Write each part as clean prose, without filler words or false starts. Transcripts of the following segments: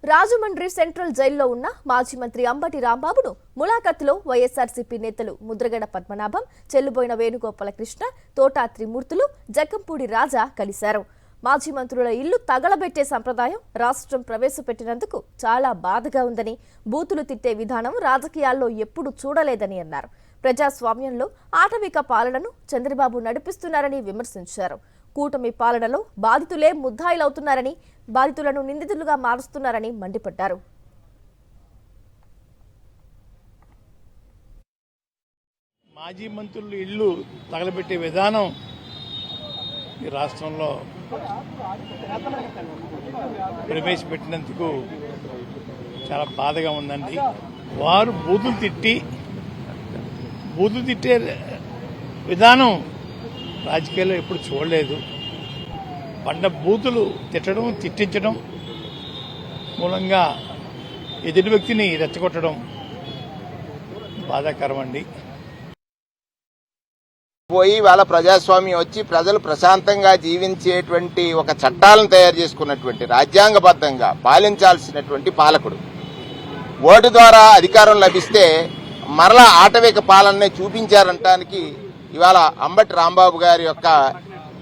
Rajahmundry central జైల్లో ఉన్న మాజీ మంత్రి అంబటి రాంబాబును ములాఖత్లో వైఎస్ఆర్సీపీ నేతలు ముద్రగడ పద్మనాభం, చెల్లుబోయిన వేణుగోపాలకృష్ణ, తోటా త్రిమూర్తులు, జక్కంపూడి రాజా కలిశారు. మాజీ మంత్రుల ఇల్లు తగలబెట్టే సంప్రదాయం రాష్ట్రం ప్రవేశపెట్టినందుకు చాలా బాధగా ఉందని, బూతులు తిట్టే విధానం రాజకీయాల్లో ఎప్పుడూ చూడలేదని అన్నారు. ప్రజాస్వామ్యంలో ఆటవిక పాలనను చంద్రబాబు నడిపిస్తున్నారని విమర్శించారు. కూటమి పాలనలో బాధితులే ముద్దాయిలవుతున్నారని, బాధితులను నిందితులుగా మారుస్తున్నారని మండిపడ్డారు. మాజీ మంత్రులు ఇల్లు తగలబెట్టే విధానం ఈ రాష్ట్రంలో ప్రవేశపెట్టినందుకు చాలా బాధగా ఉందండి. వారు బూతులు తిట్టే విధానం రాజకీయాల్లో ఎప్పుడు చూడలేదు. పండ బూతులు తిట్టడం, తిట్టించడం మూలంగా ఎదుటి వ్యక్తిని రెచ్చగొట్టడం బాధాకరం అండి. పోయి వాళ్ళ ప్రజాస్వామ్యం వచ్చి ప్రజలు ప్రశాంతంగా జీవించేటువంటి ఒక చట్టాలను తయారు చేసుకున్నటువంటి రాజ్యాంగబద్ధంగా పాలించాల్సినటువంటి పాలకుడు ఓటు ద్వారా అధికారం లభిస్తే మరలా ఆటవిక పాలననే చూపించారంటానికి ఇవాళ అంబటి రాంబాబు గారి యొక్క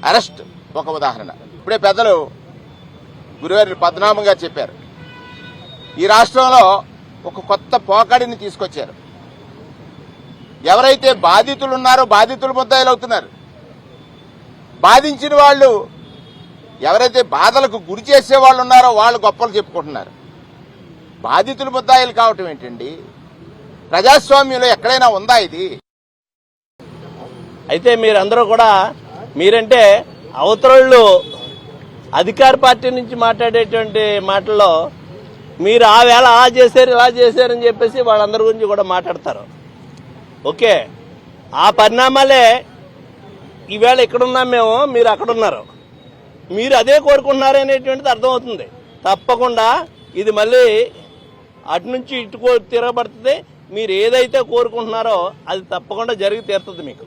అరెస్ట్ ఒక ఉదాహరణ. ఇప్పుడే పెద్దలు గురువారి పద్మనాభం గారు చెప్పారు, ఈ రాష్ట్రంలో ఒక కొత్త పోకడిని తీసుకొచ్చారు. ఎవరైతే బాధితులు ఉన్నారో బాధితులు ముద్దాయిలు అవుతున్నారు. బాధించిన వాళ్ళు, ఎవరైతే బాధలకు గురి చేసే వాళ్ళు ఉన్నారో వాళ్ళు గొప్పలు చెప్పుకుంటున్నారు. బాధితులు ముద్దాయిలు కావటం ఏంటండి? ప్రజాస్వామ్యంలో ఎక్కడైనా ఉందా ఇది? అయితే మీరందరూ కూడా మీరంటే అవతరోళ్ళు అధికార పార్టీ నుంచి మాట్లాడేటువంటి మాటల్లో మీరు ఆ వేళ అలా చేశారు ఇలా చేశారని చెప్పేసి వాళ్ళందరి గురించి కూడా మాట్లాడతారు. ఓకే, ఆ పరిణామాలే ఈవేళ ఇక్కడున్నాం మేము, మీరు అక్కడున్నారు. మీరు అదే కోరుకుంటున్నారు అనేటువంటిది అర్థమవుతుంది. తప్పకుండా ఇది మళ్ళీ అటు నుంచి ఇటు తిరగబడుతుంది. మీరు ఏదైతే కోరుకుంటున్నారో అది తప్పకుండా జరిగి తీరుతుంది మీకు.